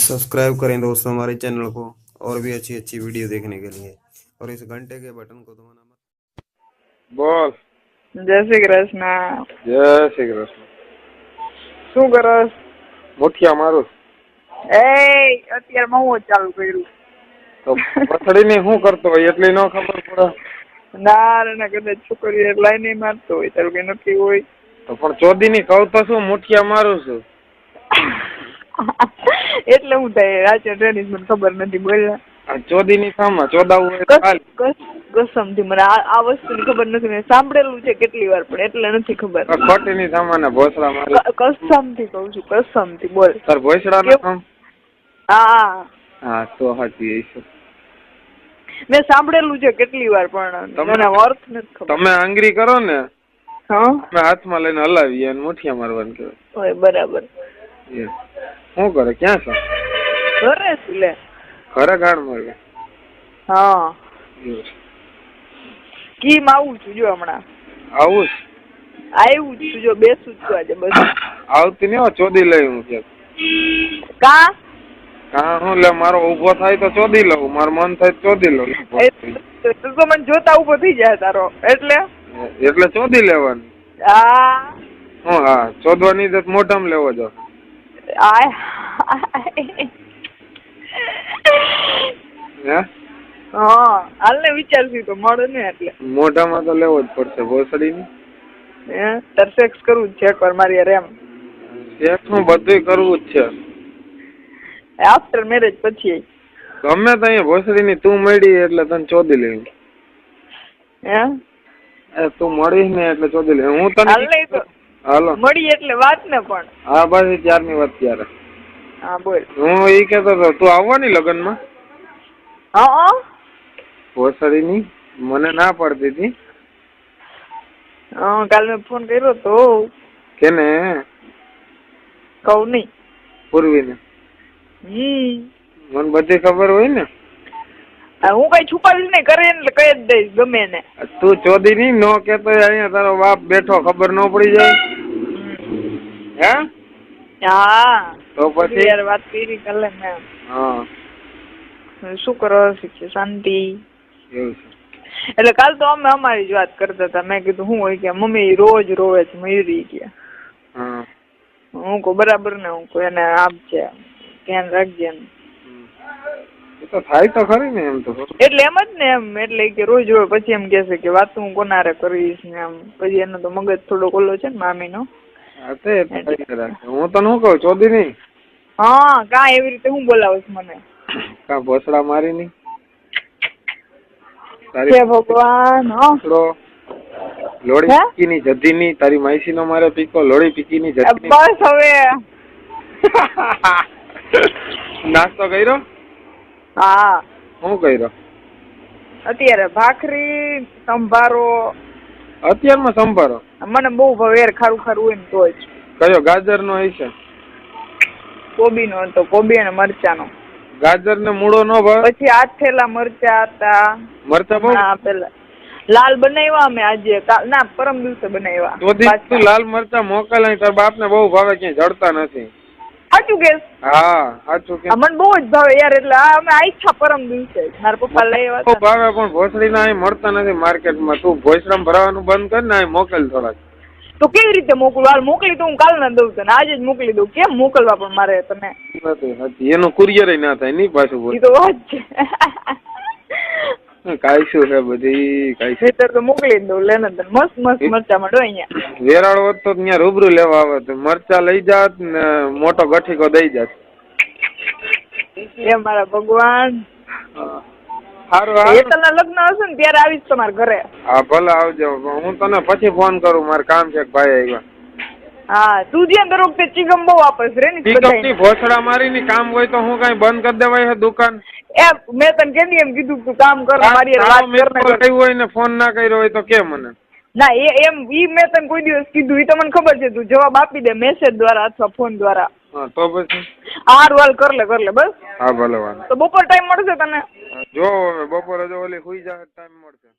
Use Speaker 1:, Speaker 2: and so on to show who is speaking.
Speaker 1: Subscribe करें दोस्तों हमारे चैनल को और भी अच्छी अच्छी वीडियो देखने के लिए और इस घंटे के बटन को दबाना मत।
Speaker 2: बोल।
Speaker 3: जय श्री कृष्ण।
Speaker 2: जय श्री कृष्ण।
Speaker 3: શું કરસ?
Speaker 2: મુઠિયા મારું
Speaker 3: અત્યારે હું ચાલુ કર્યું
Speaker 2: તો પથડીને શું કરતો હોય એટલી ન ખબર પડે.
Speaker 3: ના કદાચ છોકરી લાઈ નહીં મારતો હોય તારું કઈ નક્કી હોય
Speaker 2: તો પણ ચોદીની કહું તો શું મુઠિયા મારું છું
Speaker 3: એટલે હું થાય રાજ્ય ટ્રેનિંગ મને ખબર નથી. બોલ્યા
Speaker 2: ચોદીની સામા ચોદાવું હોય
Speaker 3: કસમથી મને આ વસ્તુની ખબર નથી. મેં સાંભળેલું છે કેટલી વાર પણ એટલે નથી ખબર.
Speaker 2: ખોટીની સામાને ભોસડા મારી
Speaker 3: કસમથી કહું છું કસમથી. બોલ
Speaker 2: તાર ભોસડા નું કામ.
Speaker 3: હા
Speaker 2: હા તો સાચી છે.
Speaker 3: મેં સાંભળેલું છે કેટલી વાર પણ મને અર્થ નથી ખબર.
Speaker 2: તમે આંગળી કરો ને
Speaker 3: હા
Speaker 2: અમે હાથમાં લઈને હલાવીએ અને મુઠિયા મારવાનું કહેવાય.
Speaker 3: બરાબર.
Speaker 2: શું કરે? ક્યાં છો?
Speaker 3: ઘરે છું લે.
Speaker 2: ઘરે ગાડ મારે.
Speaker 3: હા કીમ આવું છું જો હમણાં.
Speaker 2: આવું
Speaker 3: આવ્યું છું જો બેસું છું આજે બસ.
Speaker 2: આવતી નહીં ચોદી લઈ હું કે
Speaker 3: કા
Speaker 2: હું લે મારો ઉભો થાય તો ચોદી લઉં, મારું મન થાય તો ચોદી લઉં.
Speaker 3: તું તો મને જોતા ઉભો થઈ જાય તારો એટલે
Speaker 2: ચોદી લેવાની.
Speaker 3: હા
Speaker 2: હું હા ચોદવાની તો મોઢામાં લેવો જો.
Speaker 3: હા હાલ ને વિચારશું તો મળે ને એટલે
Speaker 2: મોઢામાં તો લેવો જ પડશે ભોસડીની.
Speaker 3: તાર સેક્સ કરવું જ છે એકવાર મારી યાર એમ.
Speaker 2: સેક્સ હું બધું કરવું જ છે
Speaker 3: આફ્ટર મેરેજ પછી.
Speaker 2: ગમે તો અહીંયા ભોસડીની તું મળી એટલે તને ચોદી લેવું. તું મળી ને એટલે ચોદી લે. હું તને હાલો
Speaker 3: મળી એટલે વાત ને પણ.
Speaker 2: હા બસ ત્યારની વાત ત્યારે.
Speaker 3: હા બોલ.
Speaker 2: હું એ કેતો હતો તું આવવાની લગ્નમાં.
Speaker 3: હા
Speaker 2: ભોસડીની મને ના પડતી હતી.
Speaker 3: કાલ મેં ફોન કર્યો તો.
Speaker 2: કેને?
Speaker 3: કહું નહીં.
Speaker 2: પૂર્વીને. મને બધી ખબર હોય ને.
Speaker 3: હું કઈ છુપાવીશ નહીં, કરે એટલે કહી જ દઈશ ગમે ને.
Speaker 2: તું ચોદી ની નો કેતો અહીંયા તારો બાપ બેઠો ખબર ન પડી જાય.
Speaker 3: હા
Speaker 2: તો પછી
Speaker 3: યાર વાત કરી કાલે મેં.
Speaker 2: હા
Speaker 3: શું કરો? શાંતિ.
Speaker 2: એવું છે.
Speaker 3: એટલે કાલ તો અમે અમારી જ વાત કરતા હતા. મેં કીધું શું હોય કે મમ્મી રોજ રોવે છે મયુરી કે. હું કહું બરાબર ને, હું કહું એને આપજે ધ્યાન રાખજે.
Speaker 2: તો થાય તો ખરી ને એમ તો.
Speaker 3: એટલે એમ જ ને એમ એટલે કે રોજ રોજ પછી એમ કે છે કે વાત હું કોનારે કરીશ ને એમ. પછી એનો તો મગજ થોડો ઓલો છે ને મામી નો.
Speaker 2: હું તને શું કહું ચોદી નહીં.
Speaker 3: હા કા એવી રીતે હું બોલાવું મને
Speaker 2: કા ભોસડા મારી નહીં.
Speaker 3: ભગવાન
Speaker 2: લોડી પીકી ની જધી ની તારી માઈસી નો મારે પીકો લોડી પીકી ની જધી.
Speaker 3: બસ હવે
Speaker 2: નાસ્તો કર્યો?
Speaker 3: હા.
Speaker 2: શું કર્યો?
Speaker 3: અત્યારે ભાખરી સંભારો.
Speaker 2: અત્યારમાં સંભારો
Speaker 3: મને બહુ ભાવે યાર, ખારું ખારું હોય ને તો જ.
Speaker 2: કયો? ગાજર નો હશે?
Speaker 3: કોબી નો હતો, કોબી અને મરચા નો.
Speaker 2: ગાજર ને મૂળો નો ભાવે?
Speaker 3: પછી 8 થેલા મરચા હતા.
Speaker 2: મરચા બહુ
Speaker 3: પેલા લાલ બનાવ્યા અમે આજે, ના પરમ દિવસે બનાવ્યા.
Speaker 2: તું લાલ મરચા મોકલ. તાર બાપ ને બહુ ભાવે, ક્યાંય જડતા નથી.
Speaker 3: સાચું કે?
Speaker 2: હા સાચું કે.
Speaker 3: મને બહુ જ ભાવે યાર, એટલે અમે આઈછા પરમ દિવસે મારા પપ્પા લઈ આવ્યા.
Speaker 2: ભાવે પણ ભોસડી ના મળતા નથી માર્કેટમાં. તું ભોસડામાં ભરાવાનું બંધ કર ને, મોકલ થોડાક.
Speaker 3: તો કેવી રીતે મોકલું? હાલ મોકલી તો હું કાલ ના દઉં તને, આજે જ મોકલી દઉં. કેમ મોકલવા પણ મારે તને?
Speaker 2: એનું કુરિયર ના થાય નહીં પાછું.
Speaker 3: એ તો વાત છે.
Speaker 2: કાઈ શું છે બધી કાઈ
Speaker 3: તો મોકલી દઉં. લે ને મસ્ત મસ્ત મરચા મળો અહીંયા.
Speaker 2: વેરાળ હોત તો ત્યાં રૂબરૂ લેવા આવે તો મરચા લઈ જાત ને મોટો ગઠીકો દઈ જાત.
Speaker 3: એ મારા ભગવાન.
Speaker 2: સારું
Speaker 3: હેતલના લગ્ન હશે ને ત્યારે આવીશ તમારા ઘરે.
Speaker 2: હા ભલે આવજો. હું તને પછી ફોન કરું, મારે કામ છે. ભાઈ આવ્યા. હા
Speaker 3: તું જ્યાં દર વખતે ચીગમ બહુ વાપસ રે ને.
Speaker 2: ચીગમની ભોસડા મારી ની કામ હોય તો હું કઈ બંધ કરી દેવાય છે દુકાન?
Speaker 3: મેં તને કેદી એમ કીધું તું કામ કર, મારી વાત કર
Speaker 2: હોય ને ફોન ના કર્યો હોય તો કે મને.
Speaker 3: ના એમ મેં તને કોઈ દિવસ કીધું? એ તો મને ખબર છે. તું જવાબ આપી દે મેસેજ દ્વારા અથવા ફોન દ્વારા.
Speaker 2: હા તો પછી
Speaker 3: હારું હાલ કર લે બસ.
Speaker 2: હા ભલે વાંધો.
Speaker 3: તો બપોર ટાઈમ મળશે તને?
Speaker 2: જો બપોરે જો ઓલી સુઈ જાય ટાઈમ મળશે.